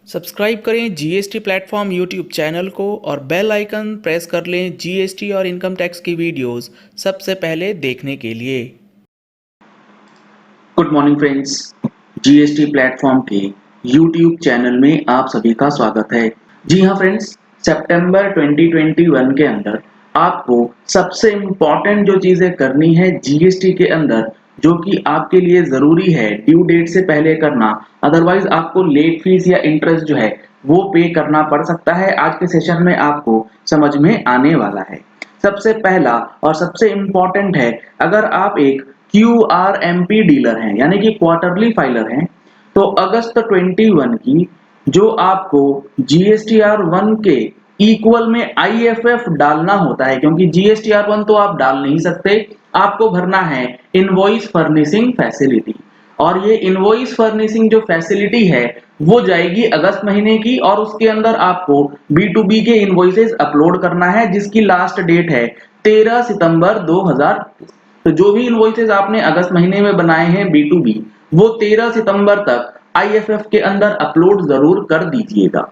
Subscribe करें GST platform YouTube channel को और बेल आइकन प्रेस कर लें जीएसटी और इनकम टैक्स की वीडियोस सबसे पहले देखने के लिए। Good morning friends, GST platform के यूट्यूब चैनल में आप सभी का स्वागत है। जी हाँ फ्रेंड्स, सितंबर 2021 के अंदर आपको सबसे इम्पोर्टेंट जो चीजें करनी है जीएसटी के अंदर, जो कि आपके लिए जरूरी है ड्यू डेट से पहले करना, अदरवाइज आपको लेट फीस या इंटरेस्ट जो है वो पे करना पड़ सकता है। आज के सेशन में आपको समझ में आने वाला है। सबसे पहला और सबसे इम्पोर्टेंट है, अगर आप एक QRMP डीलर हैं यानी कि क्वार्टरली फाइलर हैं, तो अगस्त 21 की जो आपको GSTR1 के इक्वल में IFF डालना होता है, क्योंकि GSTR1 तो आप डाल नहीं सकते, आपको भरना है इनवॉइस फर्निशिंग फैसिलिटी। और ये इनवॉइस फर्निशिंग जो फैसिलिटी है वो जाएगी अगस्त महीने की, और उसके अंदर आपको B2B के इनवॉइसेस अपलोड करना है, जिसकी लास्ट डेट है 13 सितंबर 2021। तो जो भी इनवॉइसेस आपने अगस्त महीने में बनाए हैं B2B, वो 13 सितंबर तक IFF के अंदर अपलोड जरूर कर दीजिएगा।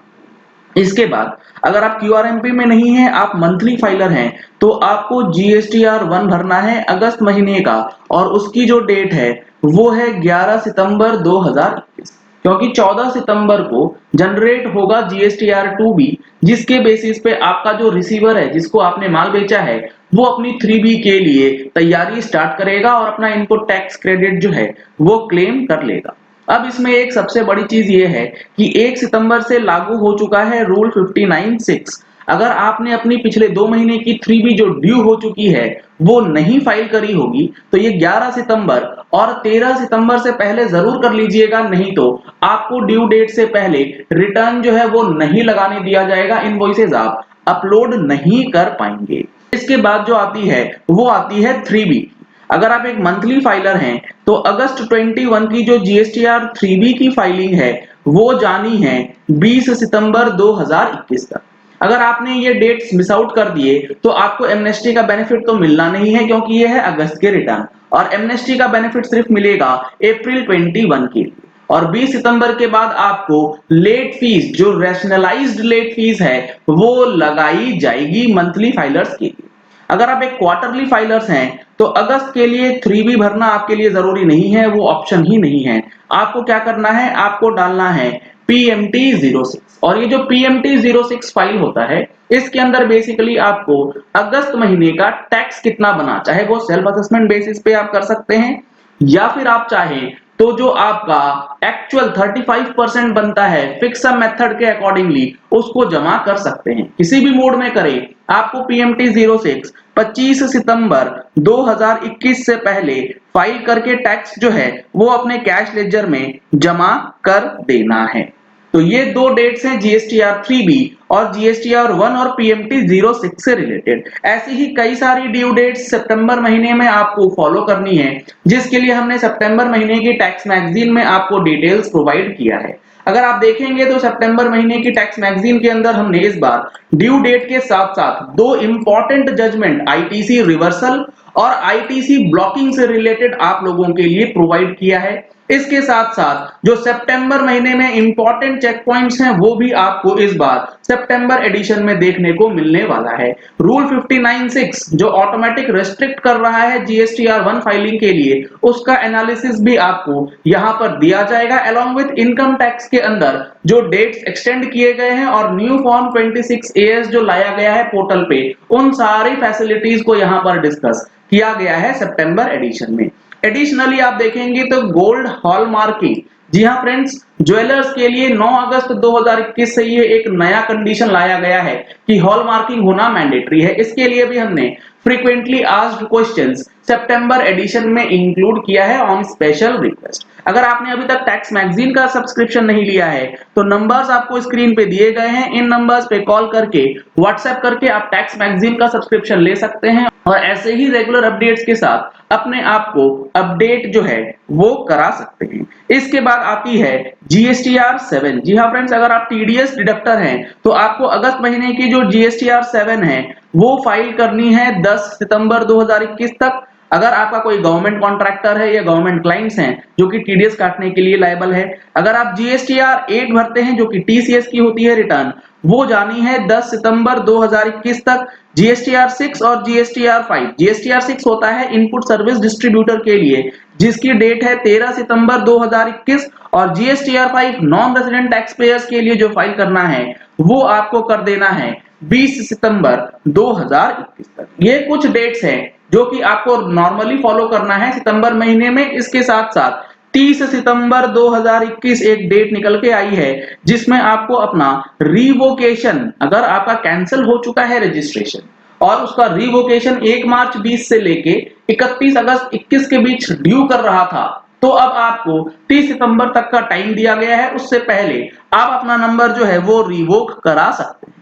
इसके बाद अगर आप QRMP में नहीं हैं, आप मंथली फाइलर हैं, तो आपको GSTR1 भरना है अगस्त महीने का, और उसकी जो डेट है वो है 11 सितंबर 2021, क्योंकि 14 सितंबर को जनरेट होगा GSTR2 भी, जिसके बेसिस पे आपका जो रिसीवर है जिसको आपने माल बेचा है वो अपनी 3B के लिए तैयारी स्टार्ट करेगा और अपना इनपुट टैक्स क्रेडिट जो है वो क्लेम कर लेगा। अब इसमें एक सबसे बड़ी चीज ये है कि 1 सितंबर से लागू हो चुका है रूल 59(6). अगर आपने अपनी पिछले 2 महीने की 3B जो ड्यू हो चुकी है वो नहीं फाइल करी होगी, तो ये 11 सितंबर और 13 सितंबर से पहले जरूर कर लीजिएगा, नहीं तो आपको ड्यू डेट से पहले रिटर्न जो है वो नहीं लगाने दिया जाएगा, इनवॉइसेस आप अपलोड नहीं कर पाएंगे। इसके बाद जो आती है वो आती है 3B। अगर आप एक मंथली फाइलर हैं, तो अगस्त 21 की जो GSTR 3B की फाइलिंग है वो जानी है 20 सितंबर 2021 तक। अगर आपने ये डेट्स मिस आउट कर दिए तो आपको एमनेस्टी का बेनिफिट तो मिलना नहीं है, क्योंकि ये है अगस्त के रिटर्न, और एमनेस्टी का बेनिफिट सिर्फ मिलेगा अप्रैल 21 के लिए। और 20 सितंबर के बाद आपको लेट फीस, जो रैशनलाइज्ड लेट फीस है, वो लगाई जाएगी मंथली फाइलर्स के लिए। अगर आप एक क्वार्टरली फाइलर्स हैं, तो अगस्त के लिए 3B भरना आपके लिए जरूरी नहीं है, वो ऑप्शन ही नहीं है। आपको क्या करना है, आपको डालना है PMT06। और ये जो PMT06 फाइल होता है, इसके अंदर बेसिकली आपको अगस्त महीने का टैक्स कितना बना, चाहे वो सेल्फ असेसमेंट बेसिस पे आप कर सकते हैं, या फिर आप चाहें तो जो आपका एक्चुअल 35% बनता है फिक्स सम मेथड के अकॉर्डिंगली उसको जमा कर सकते हैं। किसी भी मोड में करें, आपको PMT06 25 सितंबर 2021 से पहले फाइल करके टैक्स जो है वो अपने कैश लेजर में जमा कर देना है। तो ये दो डेट्स हैं GSTR 3B और GSTR1 और PMT06 से रिलेटेड। ऐसी ही कई सारी ड्यू डेट्स सितंबर महीने में आपको फॉलो करनी है, जिसके लिए हमने सितंबर महीने की टैक्स मैगजीन में आपको डिटेल्स प्रोवाइड किया है। अगर आप देखेंगे तो सितंबर महीने की टैक्स मैगजीन के अंदर हमने इस बार ड्यू डेट के साथ साथ दो इंपॉर्टेंट जजमेंट ITC रिवर्सल और ITC ब्लॉकिंग से रिलेटेड आप लोगों के लिए प्रोवाइड किया है। इसके साथ साथ जो सितंबर महीने में इंपॉर्टेंट चेक पॉइंट्स हैं वो भी आपको इस बार सितंबर एडिशन में देखने को मिलने वाला है। रूल 59(6) जो ऑटोमेटिक रेस्ट्रिक्ट कर रहा है GSTR1 फाइलिंग के लिए, उसका एनालिसिस भी आपको यहां पर दिया जाएगा, अलोंग विद इनकम टैक्स के अंदर जो डेट्स एक्सटेंड किए गए हैं और न्यू फॉर्म 26AS जो लाया गया है पोर्टल पे, उन सारी फैसिलिटीज को यहां पर डिस्कस किया गया है सितंबर एडिशन में। एडिशनली आप देखेंगे तो गोल्ड हॉलमार्किंग, जी हाँ फ्रेंड्स, ज्वेलर्स के लिए 9 अगस्त 2021 से ये एक नया कंडीशन लाया गया है कि हॉलमार्किंग होना मैंडेटरी है। इसके लिए भी हमने फ्रीक्वेंटली आस्क्ड क्वेश्चंस सितंबर एडिशन में इंक्लूड किया है ऑन स्पेशल रिक्वेस्ट। अगर आपने अभी तक टैक्स मैगजीन का सब्सक्रिप्शन नहीं लिया है, तो नंबर्स आपको स्क्रीन पे दिए गए हैं, इन नंबर्स पे कॉल करके व्हाट्सएप करके आप टैक्स मैगजीन का सब्सक्रिप्शन ले सकते हैं, और ऐसे ही रेगुलर अपडेट्स के साथ अपने आप को अपडेट जो है वो करा सकते हैं। इसके बाद आती है GSTR7। जी हाँ फ्रेंड्स, अगर आप TDS डिडक्टर हैं तो आपको अगस्त महीने की जो GSTR7 है वो फाइल करनी है 10 सितंबर 2021 तक। अगर आपका कोई गवर्नमेंट कॉन्ट्रैक्टर है या गवर्नमेंट क्लाइंट्स हैं जो कि टीडीएस काटने के लिए लायबल है, अगर आप जीएसटीआर 8 भरते हैं जो कि टीसीएस की होती है रिटर्न, वो जानी है 10 सितंबर 2021 तक। जीएसटीआर 6 और जीएसटीआर 5, जीएसटीआर 6 होता है इनपुट सर्विस डिस्ट्रीब्यूटर के लिए जिसकी डेट है 13 सितंबर 2021 और GSTR 5 non resident tax payers के लिए जो फाइल करना है वो आपको कर देना है 20 सितंबर 2021 तक। ये कुछ डेट्स हैं जो कि आपको नॉर्मली फॉलो करना है सितंबर महीने में। इसके साथ साथ 30 सितंबर 2021 एक डेट निकल के आई है जिसमें आपको अपना रिवोकेशन, अगर आपका कैंसिल हो चुका है रजिस्ट्रेशन और उसका रिवोकेशन 1 मार्च 20 से लेके 31 अगस्त 21 के बीच ड्यू कर रहा था, तो अब आपको 30 सितंबर तक का टाइम दिया गया है। उससे पहले आप अपना नंबर जो है वो रिवोक करा सकते हैं।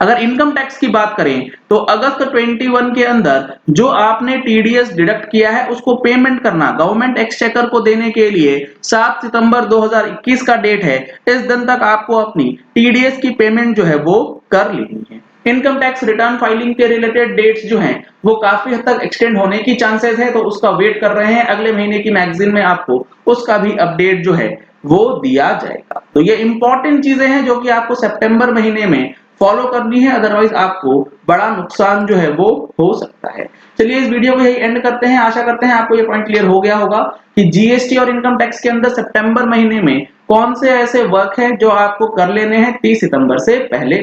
अगर इनकम टैक्स की बात करें तो अगस्त 21 के अंदर जो आपने टीडीएस डिडक्ट किया है उसको पेमेंट करना गवर्नमेंट एक्सचेकर को देने के लिए 7 सितंबर 2021 का डेट है। इस दिन तक आपको अपनी टीडीएस की पेमेंट जो है वो कर लेनी है। इनकम टैक्स रिटर्न फाइलिंग के रिलेटेड डेट्स जो हैं वो काफी हद तक एक्सटेंड होने की चांसेस है, तो उसका वेट कर रहे हैं। अगले महीने की मैगजीन में आपको उसका भी अपडेट जो है वो दिया जाएगा। तो ये इंपॉर्टेंट चीजें हैं जो कि आपको सितंबर महीने में फॉलो करनी है, अदरवाइज आपको बड़ा नुकसान जो है वो हो सकता है। चलिए इस वीडियो को यही एंड करते हैं। आशा करते हैं आपको ये पॉइंट क्लियर हो गया होगा कि जीएसटी और इनकम टैक्स के अंदर सितंबर महीने में कौन से ऐसे वर्क है जो आपको कर लेने हैं 30 सितंबर से पहले।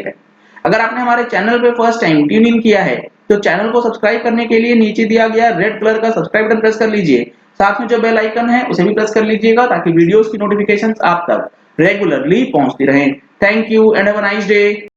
अगर आपने हमारे चैनल पे फर्स्ट टाइम ट्यून इन किया है तो चैनल को सब्सक्राइब करने के लिए नीचे दिया गया रेड कलर का सब्सक्राइब बटन प्रेस कर लीजिए। साथ में जो बेल आइकन है उसे भी प्रेस कर लीजिएगा ताकि वीडियोस की नोटिफिकेशंस आप तक रेगुलरली पहुंचती रहें। Thank you and have a nice day.